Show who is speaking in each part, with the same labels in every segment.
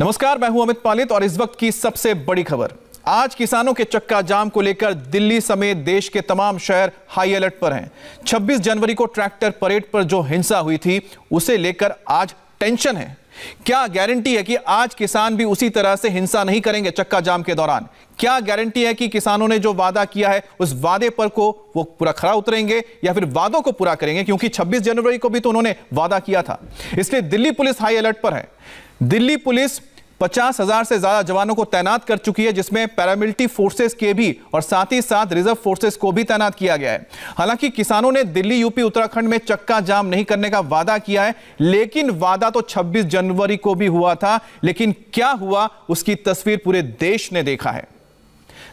Speaker 1: नमस्कार, मैं हूं अमित पालित और इस वक्त की सबसे बड़ी खबर। आज किसानों के चक्का जाम को लेकर दिल्ली समेत देश के तमाम शहर हाई अलर्ट पर हैं। 26 जनवरी को ट्रैक्टर परेड पर जो हिंसा हुई थी उसे लेकर आज टेंशन है। क्या गारंटी है कि आज किसान भी उसी तरह से हिंसा नहीं करेंगे चक्का जाम के दौरान? क्या गारंटी है कि किसानों ने जो वादा किया है उस वादे पर को वो पूरा खरा उतरेंगे या फिर वादों को पूरा करेंगे? क्योंकि 26 जनवरी को भी तो उन्होंने वादा किया था। इसलिए दिल्ली पुलिस हाई अलर्ट पर है। दिल्ली पुलिस 50,000 से ज्यादा जवानों को तैनात कर चुकी है, जिसमें पैरामिलिट्री फोर्सेस के भी और साथ ही साथ रिजर्व फोर्सेस को भी तैनात किया गया है। हालांकि किसानों ने दिल्ली, यूपी, उत्तराखंड में चक्का जाम नहीं करने का वादा किया है, लेकिन वादा तो 26 जनवरी को भी हुआ था। लेकिन क्या हुआ उसकी तस्वीर पूरे देश ने देखा है।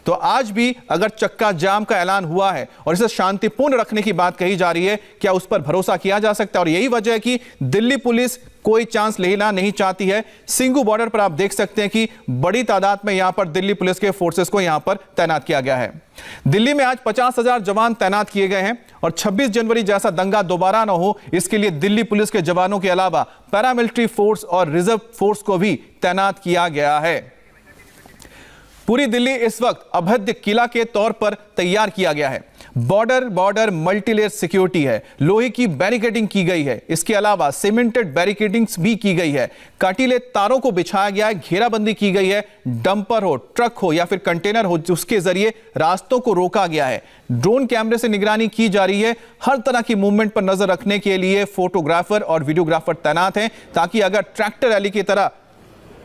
Speaker 1: तो आज भी अगर चक्का जाम का ऐलान हुआ है और इसे शांतिपूर्ण रखने की बात कही जा रही है, क्या उस पर भरोसा किया जा सकता है? और यही वजह है कि दिल्ली पुलिस कोई चांस लेना नहीं चाहती है। सिंघू बॉर्डर पर आप देख सकते हैं कि बड़ी तादाद में यहां पर दिल्ली पुलिस के फोर्सेस को यहां पर तैनात किया गया है। दिल्ली में आज 50,000 जवान तैनात किए गए हैं और 26 जनवरी जैसा दंगा दोबारा ना हो, इसके लिए दिल्ली पुलिस के जवानों के अलावा पैरामिलिट्री फोर्स और रिजर्व फोर्स को भी तैनात किया गया है। पूरी दिल्ली इस वक्त अभेद्य किला के तौर पर तैयार किया गया है। बॉर्डर मल्टीलेयर सिक्योरिटी है, लोहे की बैरिकेडिंग की गई है, इसके अलावा सीमेंटेड बैरिकेडिंग्स भी की गई है, कांटीले तारों को बिछाया गया है, घेराबंदी की गई है, डंपर हो, ट्रक हो या फिर कंटेनर हो, उसके जरिए रास्तों को रोका गया है। ड्रोन कैमरे से निगरानी की जा रही है। हर तरह की मूवमेंट पर नजर रखने के लिए फोटोग्राफर और वीडियोग्राफर तैनात हैं, ताकि अगर ट्रैक्टर रैली की तरह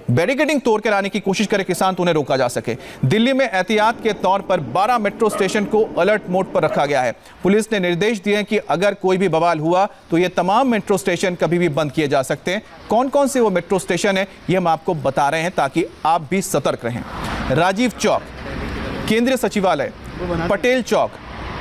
Speaker 1: बैरिकेडिंग तोड़कर आने की कोशिश करे किसान तो उन्हें रोका जा सके। दिल्ली में एहतियात के तौर पर 12 मेट्रो स्टेशन को अलर्ट मोड पर रखा गया है। पुलिस ने निर्देश दिए हैं कि अगर कोई भी बवाल हुआ तो ये तमाम मेट्रो स्टेशन कभी भी बंद किए जा सकते हैं। कौन कौन से वो मेट्रो स्टेशन है ये हम आपको बता रहे हैं ताकि आप भी सतर्क रहें। राजीव चौक, केंद्रीय सचिवालय, पटेल चौक,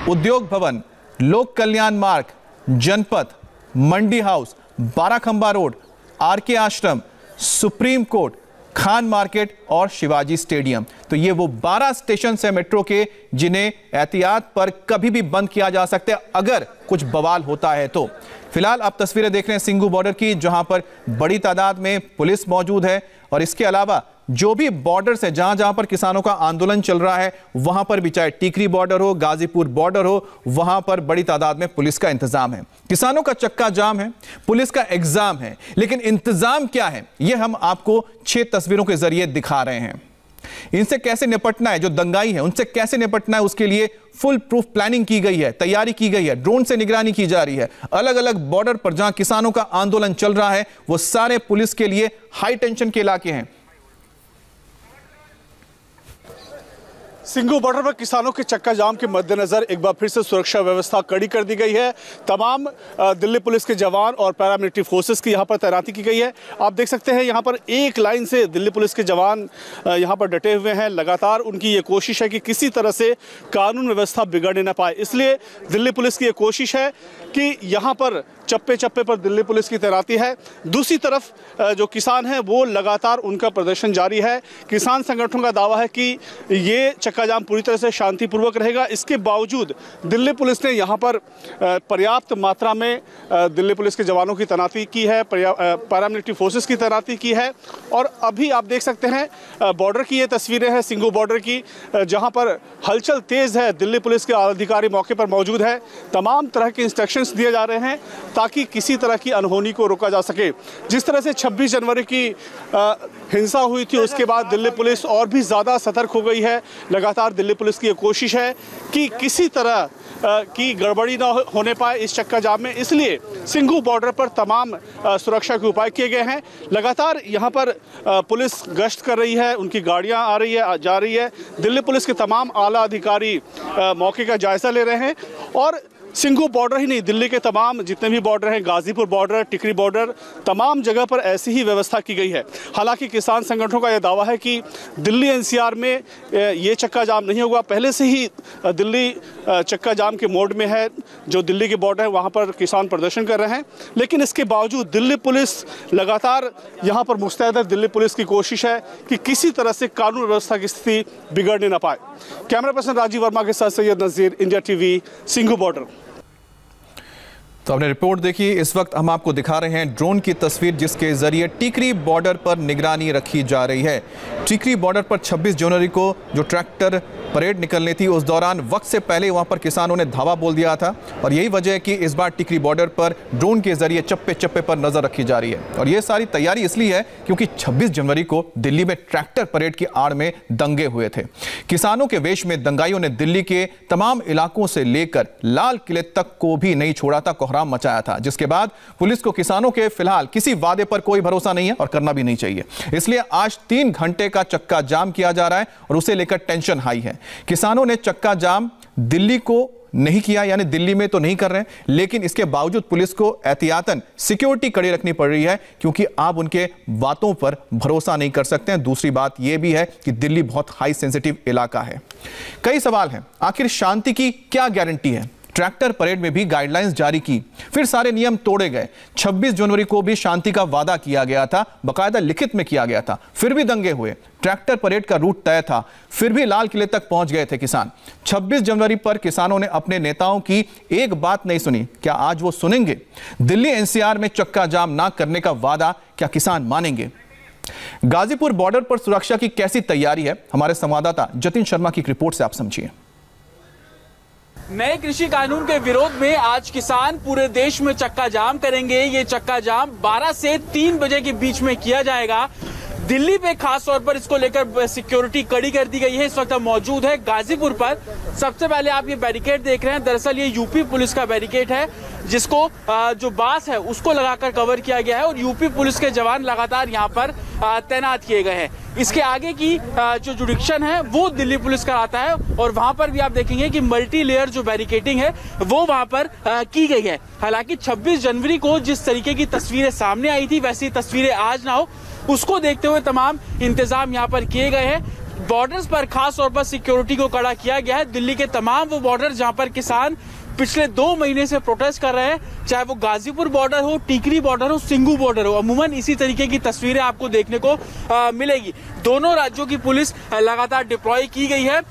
Speaker 1: उद्योग भवन, लोक कल्याण मार्ग, जनपथ, मंडी हाउस, बाराखंबा रोड, आरके आश्रम, सुप्रीम कोर्ट, खान मार्केट और शिवाजी स्टेडियम। तो ये वो 12 स्टेशन है मेट्रो के जिन्हें एहतियात पर कभी भी बंद किया जा सकता है अगर कुछ बवाल होता है तो। फिलहाल आप तस्वीरें देख रहे हैं सिंघू बॉर्डर की, जहां पर बड़ी तादाद में पुलिस मौजूद है और इसके अलावा जो भी बॉर्डर से जहां पर किसानों का आंदोलन चल रहा है वहां पर भी, चाहे टीकरी बॉर्डर हो, गाजीपुर बॉर्डर हो, वहां पर बड़ी तादाद में पुलिस का इंतजाम है। किसानों का चक्का जाम है, पुलिस का एग्जाम है, लेकिन इंतजाम क्या है यह हम आपको 6 तस्वीरों के जरिए दिखा रहे हैं। इनसे कैसे निपटना है, जो दंगाई है उनसे कैसे निपटना है, उसके लिए फुल प्रूफ प्लानिंग की गई है, तैयारी की गई है, ड्रोन से निगरानी की जा रही है। अलग अलग बॉर्डर पर जहां किसानों का आंदोलन चल रहा है वो सारे पुलिस के लिए हाई टेंशन के इलाके हैं।
Speaker 2: सिंघू बॉर्डर पर किसानों के चक्का जाम के मद्देनजर एक बार फिर से सुरक्षा व्यवस्था कड़ी कर दी गई है। तमाम दिल्ली पुलिस के जवान और पैरामिलिट्री फोर्सेस की यहां पर तैनाती की गई है। आप देख सकते हैं यहां पर एक लाइन से दिल्ली पुलिस के जवान यहां पर डटे हुए हैं। लगातार उनकी ये कोशिश है कि किसी तरह से कानून व्यवस्था बिगड़ने न पाए, इसलिए दिल्ली पुलिस की ये कोशिश है कि यहाँ पर चप्पे चप्पे पर दिल्ली पुलिस की तैनाती है। दूसरी तरफ जो किसान हैं वो लगातार उनका प्रदर्शन जारी है। किसान संगठनों का दावा है कि ये चक्का जाम पूरी तरह से शांतिपूर्वक रहेगा। इसके बावजूद दिल्ली पुलिस ने यहाँ पर पर्याप्त मात्रा में दिल्ली पुलिस के जवानों की तैनाती की है, पैरामिलिट्री फोर्सेस की तैनाती की है। और अभी आप देख सकते हैं बॉर्डर की ये तस्वीरें हैं सिंघू बॉर्डर की, जहाँ पर हलचल तेज़ है। दिल्ली पुलिस के अधिकारी मौके पर मौजूद है। तमाम तरह के इंस्ट्रक्शंस दिए जा रहे हैं ताकि किसी तरह की अनहोनी को रोका जा सके। जिस तरह से 26 जनवरी की हिंसा हुई थी उसके बाद दिल्ली पुलिस और भी ज़्यादा सतर्क हो गई है। लगातार दिल्ली पुलिस की ये कोशिश है कि किसी तरह की गड़बड़ी ना होने पाए इस चक्का जाम में, इसलिए सिंघू बॉर्डर पर तमाम सुरक्षा के उपाय किए गए हैं। लगातार यहाँ पर पुलिस गश्त कर रही है, उनकी गाड़ियाँ आ रही है, जा रही है। दिल्ली पुलिस के तमाम आला अधिकारी मौके का जायजा ले रहे हैं और सिंघू बॉर्डर ही नहीं, दिल्ली के तमाम जितने भी बॉर्डर हैं, गाजीपुर बॉर्डर, टिकरी बॉर्डर, तमाम जगह पर ऐसी ही व्यवस्था की गई है। हालांकि किसान संगठनों का यह दावा है कि दिल्ली एनसीआर में ये चक्का जाम नहीं होगा। पहले से ही दिल्ली चक्का जाम के मोड में है। जो दिल्ली के बॉर्डर है वहाँ पर किसान प्रदर्शन कर रहे हैं, लेकिन इसके बावजूद दिल्ली पुलिस लगातार यहाँ पर मुस्तैद है। दिल्ली पुलिस की कोशिश है कि किसी तरह से कानून व्यवस्था की स्थिति बिगड़ने न पाए। कैमरा पर्सन राजीव वर्मा के साथ सैयद नज़ीर, इंडिया टीवी, सिंघू बॉर्डर।
Speaker 1: तो आपने रिपोर्ट देखी। इस वक्त हम आपको दिखा रहे हैं ड्रोन की तस्वीर जिसके जरिए टिकरी बॉर्डर पर निगरानी रखी जा रही है। टिकरी बॉर्डर पर 26 जनवरी को जो ट्रैक्टर परेड निकलनी थी उस दौरान वक्त से पहले वहां पर किसानों ने धावा बोल दिया था और यही वजह है कि इस बार टिकरी बॉर्डर पर ड्रोन के जरिए चप्पे चप्पे पर नजर रखी जा रही है। और ये सारी तैयारी इसलिए है क्योंकि 26 जनवरी को दिल्ली में ट्रैक्टर परेड की आड़ में दंगे हुए थे। किसानों के वेश में दंगाइयों ने दिल्ली के तमाम इलाकों से लेकर लाल किले तक को भी नहीं छोड़ा था, कोहराम मचाया था, जिसके बाद पुलिस को किसानों के फिलहाल किसी वादे पर कोई भरोसा नहीं है और करना भी नहीं चाहिए। इसलिए आज 3 घंटे का चक्का जाम किया जा रहा है और उसे लेकर टेंशन हाई है। किसानों ने चक्का जाम दिल्ली को नहीं किया, यानी दिल्ली में तो नहीं कर रहे हैं, लेकिन इसके बावजूद पुलिस को एहतियातन सिक्योरिटी कड़ी रखनी पड़ रही है क्योंकि आप उनके बातों पर भरोसा नहीं कर सकते हैं। दूसरी बात यह भी है कि दिल्ली बहुत हाई सेंसिटिव इलाका है। कई सवाल हैं, आखिर शांति की क्या गारंटी है? ट्रैक्टर परेड में भी गाइडलाइंस जारी की, फिर सारे नियम तोड़े गए। 26 जनवरी को भी शांति का वादा किया गया था, बकायदा लिखित में किया गया था, फिर भी दंगे हुए। ट्रैक्टर परेड का रूट तय था, फिर भी लाल किले तक पहुंच गए थे किसान। 26 जनवरी पर किसानों ने अपने नेताओं की एक बात नहीं सुनी, क्या आज वो सुनेंगे? दिल्ली एनसीआर में चक्का जाम ना करने का वादा क्या किसान मानेंगे? गाजीपुर बॉर्डर पर सुरक्षा की कैसी तैयारी है, हमारे संवाददाता जतिन शर्मा की रिपोर्ट से आप समझिए।
Speaker 3: नए कृषि कानून के विरोध में आज किसान पूरे देश में चक्का जाम करेंगे। ये चक्का जाम 12 से 3 बजे के बीच में किया जाएगा। दिल्ली पे खास तौर पर इसको लेकर सिक्योरिटी कड़ी कर दी गई है। इस वक्त हम मौजूद है गाजीपुर पर। सबसे पहले आप ये बैरिकेड देख रहे हैं, दरअसल ये यूपी पुलिस का बैरिकेड है जिसको जो बास है उसको लगाकर कवर किया गया है और यूपी पुलिस के जवान लगातार यहाँ पर तैनात किए गए हैं। इसके आगे की जो जुडिक्शन है वो दिल्ली पुलिस कराता है और वहां पर भी आप देखेंगे कि मल्टी लेयर जो बैरिकेडिंग है वो वहां पर की गई है। हालांकि 26 जनवरी को जिस तरीके की तस्वीरें सामने आई थी वैसी तस्वीरें आज ना हो, उसको देखते हुए तमाम इंतजाम यहाँ पर किए गए हैं। बॉर्डर्स पर खास तौर पर सिक्योरिटी को कड़ा किया गया है। दिल्ली के तमाम वो बॉर्डर जहां पर किसान पिछले 2 महीने से प्रोटेस्ट कर रहे हैं, चाहे वो गाजीपुर बॉर्डर हो, टिकरी बॉर्डर हो, सिंघू बॉर्डर हो, अमूमन इसी तरीके की तस्वीरें आपको देखने को मिलेगी। दोनों राज्यों की पुलिस लगातार डिप्लॉय की गई है।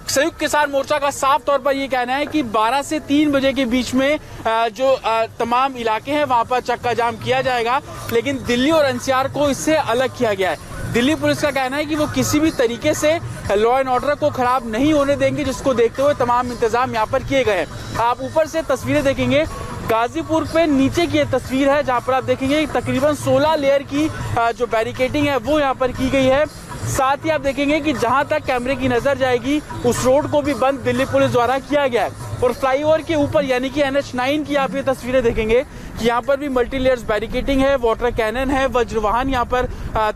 Speaker 3: संयुक्त किसान मोर्चा का साफ तौर पर यह कहना है कि 12 से 3 बजे के बीच में जो तमाम इलाके हैं वहां पर चक्का जाम किया जाएगा, लेकिन दिल्ली और एनसीआर को इससे अलग किया गया है। दिल्ली पुलिस का कहना है कि वो किसी भी तरीके से लॉ एंड ऑर्डर को खराब नहीं होने देंगे, जिसको देखते हुए तमाम इंतजाम यहाँ पर किए गए हैं। आप ऊपर से तस्वीरें देखेंगे, गाजीपुर पे नीचे की ये तस्वीर है जहाँ पर आप देखेंगे तकरीबन 16 लेयर की जो बैरिकेडिंग है वो यहाँ पर की गई है। साथ ही आप देखेंगे कि जहां तक कैमरे की नजर जाएगी उस रोड को भी बंद दिल्ली पुलिस द्वारा किया गया है। और फ्लाईओवर के ऊपर यानी कि NH9 की आप ये तस्वीरें देखेंगे कि यहाँ पर भी मल्टी लेयर्स बैरिकेडिंग है, वाटर कैनन है, वज्र वाहन यहाँ पर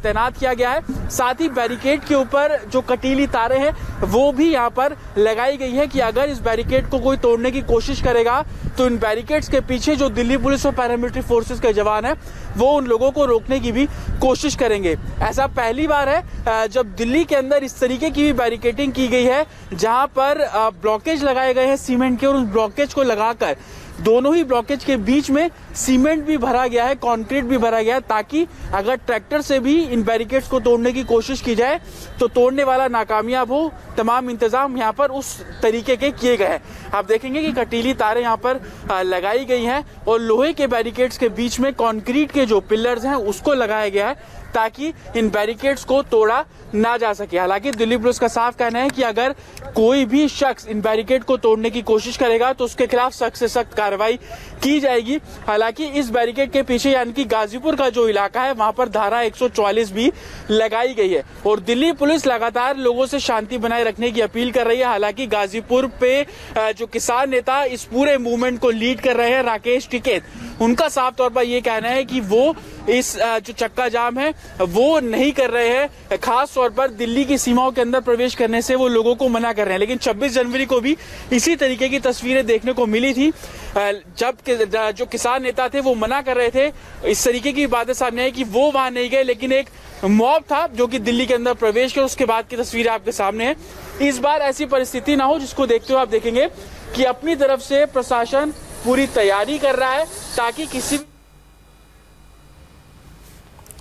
Speaker 3: तैनात किया गया है। साथ ही बैरिकेड के ऊपर जो कटीली तारें हैं वो भी यहाँ पर लगाई गई है कि अगर इस बैरिकेड को कोई तोड़ने की कोशिश करेगा तो इन बैरिकेड्स के पीछे जो दिल्ली पुलिस और पैरामिलिट्री फोर्सेस के जवान हैं वो उन लोगों को रोकने की भी कोशिश करेंगे। ऐसा पहली बार है जब दिल्ली के अंदर इस तरीके की भी बैरिकेडिंग की गई है जहां पर ब्लॉकेज लगाए गए हैं सीमेंट के और उस ब्लॉकेज को लगाकर दोनों ही ब्लॉकेज के बीच में सीमेंट भी भरा गया है, कंक्रीट भी भरा गया है, ताकि अगर ट्रैक्टर से भी इन बैरिकेड्स को तोड़ने की कोशिश की जाए तो तोड़ने वाला नाकामयाब हो। तमाम इंतजाम यहाँ पर उस तरीके के किए गए हैं। आप देखेंगे कि कटीली तारें यहाँ पर लगाई गई हैं और लोहे के बैरिकेड्स के बीच में कंक्रीट के जो पिलर्स हैं उसको लगाया गया है ताकि इन बैरिकेड्स को तोड़ा ना जा सके। हालांकि दिल्ली पुलिस का साफ कहना है कि अगर कोई भी शख्स इन बैरिकेड को तोड़ने की कोशिश करेगा तो उसके खिलाफ सख्त से सख्त कार्रवाई की जाएगी। हालांकि इस बैरिकेड के पीछे यानी कि गाजीपुर का जो इलाका है वहां पर धारा 144 भी लगाई गई है और दिल्ली पुलिस लगातार लोगों से शांति बनाए रखने की अपील कर रही है। हालांकि गाजीपुर पे जो किसान नेता इस पूरे मूवमेंट को लीड कर रहे हैं राकेश टिकैत, उनका साफ तौर पर यह कहना है कि वो इस जो चक्का जाम है वो नहीं कर रहे हैं। खास तौर पर दिल्ली की सीमाओं के अंदर प्रवेश करने से वो लोगों को मना कर रहे हैं। लेकिन 26 जनवरी को भी इसी तरीके की तस्वीरें देखने को मिली थी जब जो किसान नेता थे वो मना कर रहे थे। इस तरीके की बातें सामने आई कि वो वहां नहीं गए, लेकिन एक मॉब था जो कि दिल्ली के अंदर प्रवेश किया। उसके बाद की तस्वीरें आपके सामने है। इस बार ऐसी परिस्थिति ना हो, जिसको देखते हुए आप देखेंगे कि अपनी तरफ से प्रशासन पूरी तैयारी कर रहा है ताकि किसी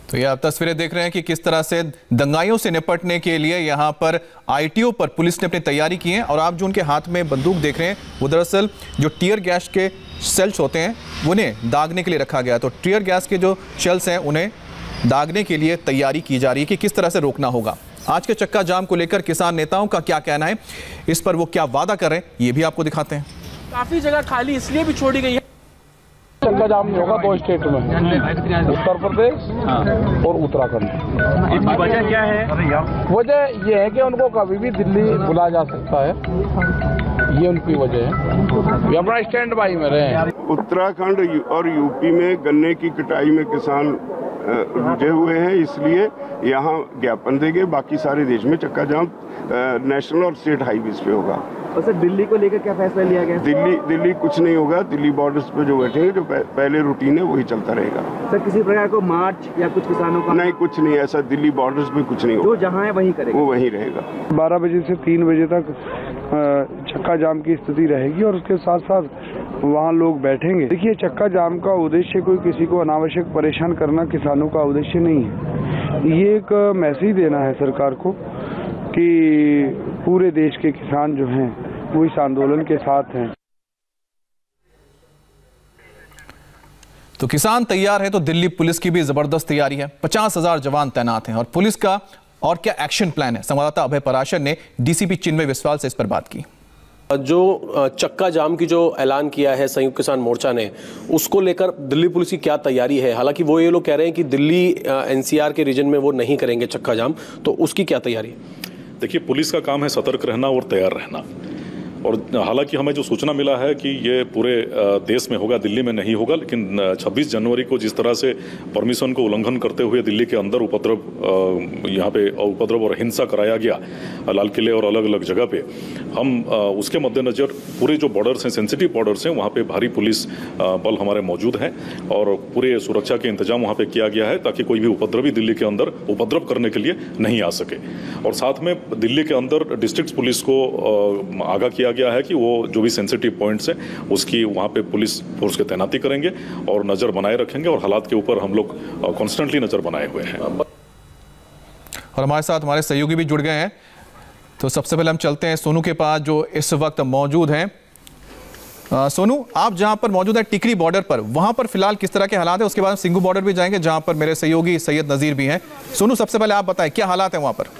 Speaker 1: तो ये आप तस्वीरें देख रहे हैं कि किस तरह से दंगाइयों से निपटने के लिए यहाँ पर आईटीओ पर पुलिस ने अपनी तैयारी की है। और आप जो उनके हाथ में बंदूक देख रहे हैं वो दरअसल जो टीयर गैस के शेल्स होते हैं उन्हें दागने के लिए रखा गया है। तो टीयर गैस के जो शेल्स हैं उन्हें दागने के लिए तैयारी की जा रही है कि किस तरह से रोकना होगा। आज के चक्का जाम को लेकर किसान नेताओं का क्या कहना है, इस पर वो क्या वादा कर रहे हैं, ये भी आपको दिखाते हैं।
Speaker 3: काफी जगह खाली इसलिए भी छोड़ी गई है।
Speaker 4: चक्का जाम नहीं होगा 2 स्टेट में, उत्तर प्रदेश और उत्तराखंड।
Speaker 3: इसकी वजह क्या है?
Speaker 4: वजह ये है कि उनको कभी भी दिल्ली बुलाया जा सकता है, ये उनकी वजह है। ये अपना स्टैंड बाई में रहे।
Speaker 5: उत्तराखंड और यूपी में गन्ने की कटाई में किसान रुझे हुए हैं, इसलिए यहाँ ज्ञापन देंगे। बाकी सारे देश में चक्का जाम नेशनल और स्टेट हाईवेज पे होगा।
Speaker 6: और सर दिल्ली को लेकर क्या फैसला लिया गया?
Speaker 5: दिल्ली कुछ नहीं होगा। दिल्ली बॉर्डर्स पे जो बैठेंगे, जो पहले रूटीन है वही चलता रहेगा।
Speaker 6: सर किसी प्रकार को मार्च या कुछ किसानों का?
Speaker 5: नहीं, कुछ नहीं ऐसा। दिल्ली बॉर्डर्स पे कुछ नहीं होगा।
Speaker 6: जो जहाँ है वहीं करेगा,
Speaker 5: वो वहीं रहेगा।
Speaker 4: 12 बजे से 3 बजे तक चक्का जाम की स्थिति रहेगी और उसके साथ साथ वहाँ लोग बैठेंगे। देखिए, चक्का जाम का उद्देश्य कोई किसी को अनावश्यक परेशान करना किसानों का उद्देश्य नहीं है। ये एक मैसेज देना है सरकार को कि पूरे देश के किसान जो हैं वो इस आंदोलन के साथ हैं।
Speaker 1: तो किसान तैयार है तो दिल्ली पुलिस की भी जबरदस्त तैयारी है। 50,000 जवान तैनात हैं। और पुलिस का और क्या एक्शन प्लान है, संवाददाता अभय पराशर ने डीसीपी चिन्मय विस्वाल से इस पर बात की।
Speaker 7: जो चक्का जाम की जो ऐलान किया है संयुक्त किसान मोर्चा ने, उसको लेकर दिल्ली पुलिस की क्या तैयारी है? हालांकि वो ये लोग कह रहे हैं कि दिल्ली एनसीआर के रीजन में वो नहीं करेंगे चक्का जाम, तो उसकी क्या तैयारी है?
Speaker 8: देखिए, पुलिस का काम है सतर्क रहना और तैयार रहना। और हालांकि हमें जो सूचना मिला है कि ये पूरे देश में होगा, दिल्ली में नहीं होगा, लेकिन 26 जनवरी को जिस तरह से परमिशन को उल्लंघन करते हुए दिल्ली के अंदर यहाँ पे उपद्रव और हिंसा कराया गया लाल किले और अलग अलग जगह पे, हम उसके मद्देनजर पूरे जो बॉर्डर्स हैं, सेंसिटिव बॉर्डर्स हैं, वहाँ पे भारी पुलिस बल हमारे मौजूद हैं और पूरे सुरक्षा के इंतजाम वहाँ पे किया गया है ताकि कोई भी उपद्रवी दिल्ली के अंदर उपद्रव करने के लिए नहीं आ सके। और साथ में दिल्ली के अंदर डिस्ट्रिक्ट पुलिस को आगाह किया गया है कि वो जो भी सेंसिटिव पॉइंट्स हैं उसकी वहाँ पे पुलिस फोर्स की तैनाती करेंगे और नज़र बनाए रखेंगे और हालात के ऊपर हम लोग कॉन्स्टेंटली नज़र बनाए हुए हैं।
Speaker 1: और हमारे साथ हमारे सहयोगी भी जुड़ गए हैं। तो सबसे पहले हम चलते हैं सोनू के पास जो इस वक्त मौजूद हैं। सोनू, आप जहां पर मौजूद है टिकरी बॉर्डर पर, वहां पर फिलहाल किस तरह के हालात है? उसके बाद सिंघू बॉर्डर भी जाएंगे जहां पर मेरे सहयोगी सैयद नजीर भी हैं। सोनू, सबसे पहले आप बताएं क्या हालात है वहां पर?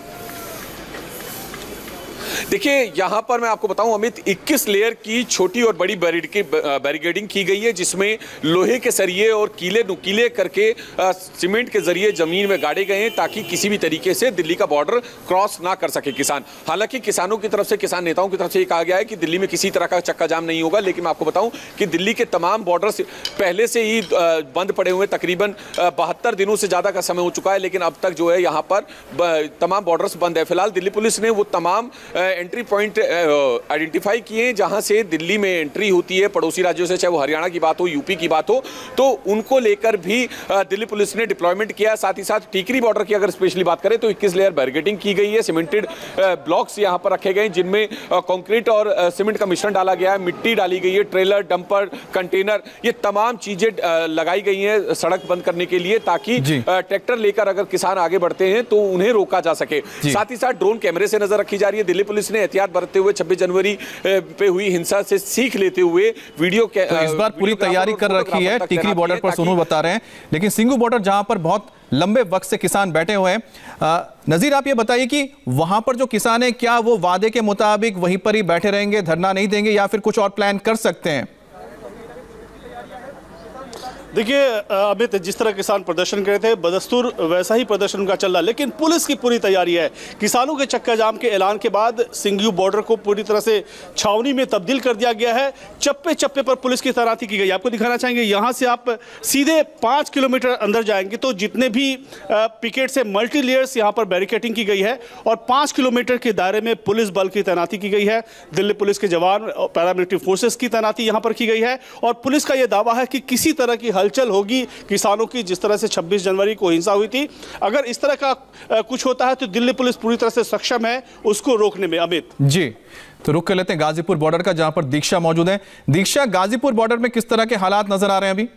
Speaker 9: देखिए, यहाँ पर मैं आपको बताऊं अमित, 21 लेयर की छोटी और बड़ी बैरिकेडिंग की गई है, जिसमें लोहे के सरिये और कीले नुकीले करके सीमेंट के जरिए जमीन में गाड़े गए हैं ताकि किसी भी तरीके से दिल्ली का बॉर्डर क्रॉस ना कर सके किसान। हालांकि किसानों की तरफ से, किसान नेताओं की तरफ से ये कहा गया है कि दिल्ली में किसी तरह का चक्का जाम नहीं होगा। लेकिन मैं आपको बताऊं कि दिल्ली के तमाम बॉर्डर पहले से ही बंद पड़े हुए, तकरीबन 72 दिनों से ज्यादा का समय हो चुका है, लेकिन अब तक जो है यहाँ पर तमाम बॉर्डर्स बंद है। फिलहाल दिल्ली पुलिस ने वो तमाम एंट्री पॉइंट आइडेंटिफाई किए जहां से दिल्ली में एंट्री होती है पड़ोसी राज्यों से, चाहे वो हरियाणा की बात हो, यूपी की बात हो, तो उनको लेकर भी दिल्ली पुलिस ने डिप्लॉयमेंट किया। साथ ही साथ टीकरी बॉर्डर की अगर स्पेशली बात करें तो 21 लेयर बैरिकेडिंग की गई है। सीमेंटेड ब्लॉक्स यहां पर रखे गए जिनमें कंक्रीट और सीमेंट का मिश्रण डाला गया है, मिट्टी डाली गई है, ट्रेलर, डंपर, कंटेनर, ये तमाम चीजें लगाई गई हैं सड़क बंद करने के लिए ताकि ट्रैक्टर लेकर अगर किसान आगे बढ़ते हैं तो उन्हें रोका जा सके। साथ ही साथ ड्रोन कैमरे से नजर रखी जा रही है। दिल्ली पुलिस ने एहतियात बरतते हुए 26 जनवरी पे हुई हिंसा से सीख लेते हुए वीडियो के
Speaker 1: इस बार पूरी तैयारी कर रखी है टिकरी बॉर्डर पर, सोनू बता रहे हैं। लेकिन सिंघू बॉर्डर जहां पर बहुत लंबे वक्त से किसान बैठे हुए हैं, नजीर आप ये बताइए कि वहां पर जो किसान है क्या वो वादे के मुताबिक वहीं पर ही बैठे रहेंगे, धरना नहीं देंगे या फिर कुछ और प्लान कर सकते हैं?
Speaker 2: देखिए अमित, जिस तरह किसान प्रदर्शन कर रहे थे बदस्तूर वैसा ही प्रदर्शन उनका चल रहा है, लेकिन पुलिस की पूरी तैयारी है। किसानों के चक्का जाम के ऐलान के बाद सिंघू बॉर्डर को पूरी तरह से छावनी में तब्दील कर दिया गया है। चप्पे चप्पे पर पुलिस की तैनाती की गई। आपको दिखाना चाहेंगे, यहाँ से आप सीधे 5 किलोमीटर अंदर जाएंगे तो जितने भी पिकेट से मल्टी लेयर्स यहाँ पर बैरिकेडिंग की गई है और 5 किलोमीटर के दायरे में पुलिस बल की तैनाती की गई है। दिल्ली पुलिस के जवान और पैरामिलिट्री फोर्सेस की तैनाती यहाँ पर की गई है और पुलिस का यह दावा है कि किसी तरह की हलचल होगी किसानों की, जिस तरह से 26 जनवरी को हिंसा हुई थी, अगर इस तरह का कुछ होता है तो दिल्ली पुलिस पूरी तरह से सक्षम है उसको रोकने में। अमित
Speaker 1: जी, तो रुक कर लेते हैं गाजीपुर बॉर्डर का जहां पर दीक्षा मौजूद है। दीक्षा, गाजीपुर बॉर्डर में किस तरह के हालात नजर आ रहे हैं अभी?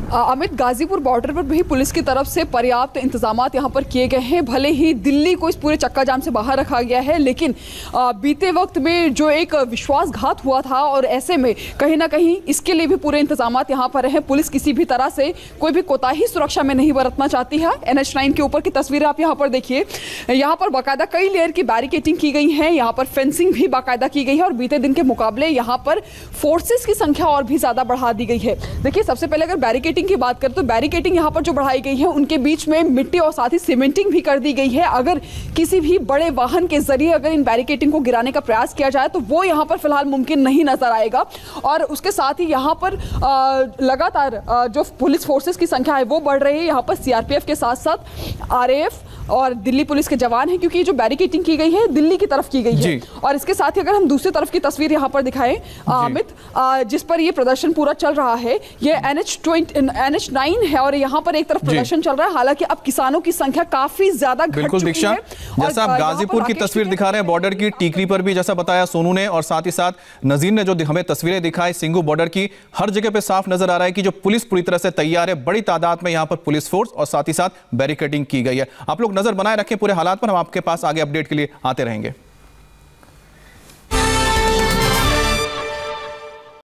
Speaker 10: अमित, गाजीपुर बॉर्डर पर भी पुलिस की तरफ से पर्याप्त इंतजाम यहाँ पर किए गए हैं। भले ही दिल्ली को इस पूरे चक्का जाम से बाहर रखा गया है, लेकिन बीते वक्त में जो एक विश्वासघात हुआ था और ऐसे में कहीं ना कहीं इसके लिए भी पूरे इंतजाम यहाँ पर हैं। पुलिस किसी भी तरह से कोई भी कोताही सुरक्षा में नहीं बरतना चाहती है। NH9 के ऊपर की तस्वीरें आप यहाँ पर देखिए, यहाँ पर बाकायदा कई लेयर की बैरिकेडिंग की गई है, यहाँ पर फेंसिंग भी बाकायदा की गई है और बीते दिन के मुकाबले यहाँ पर फोर्सेस की संख्या और भी ज्यादा बढ़ा दी गई है। देखिए, सबसे पहले अगर बैरिकेडिंग की बात करें तो बैरिकेडिंग यहाँ पर जो बढ़ाई गई है उनके बीच में मिट्टी और साथ ही सीमेंटिंग भी कर दी गई है। अगर किसी भी बड़े वाहन के जरिए अगर इन बैरिकेडिंग को गिराने का प्रयास किया जाए तो वो यहाँ पर फिलहाल मुमकिन नहीं नजर आएगा। और उसके साथ ही यहाँ पर लगातार जो पुलिस फोर्सेस की संख्या है वो बढ़ रही है। यहाँ पर CRPF के साथ साथ RAF और दिल्ली पुलिस के जवान हैं, क्योंकि जो बैरिकेडिंग की गई है दिल्ली की तरफ की गई है। और इसके साथ ही अगर हम दूसरी तरफ की तस्वीर यहाँ पर दिखाएं अमित, जिस पर ये प्रदर्शन पूरा चल रहा है, ये NH9 है और यहाँ पर एक तरफ प्रदर्शन चल रहा है। हालांकि अब किसानों की संख्या काफी ज्यादा घट चुकी है।
Speaker 1: जैसा आप गाजीपुर की तस्वीर दिखा रहे हैं बॉर्डर की, टीकरी पर भी जैसा बताया सोनू ने और साथ ही साथ नजीर ने जो हमें तस्वीरें दिखाई सिंगू बॉर्डर की, हर जगह पे साफ नजर आ रहा है कि जो पुलिस पूरी तरह से तैयार है। बड़ी तादाद में यहाँ पर पुलिस फोर्स और साथ ही साथ बैरिकेडिंग की गई है। आप लोग नजर बनाए रखें पूरे हालात पर, हम आपके पास आगे अपडेट के लिए आते रहेंगे।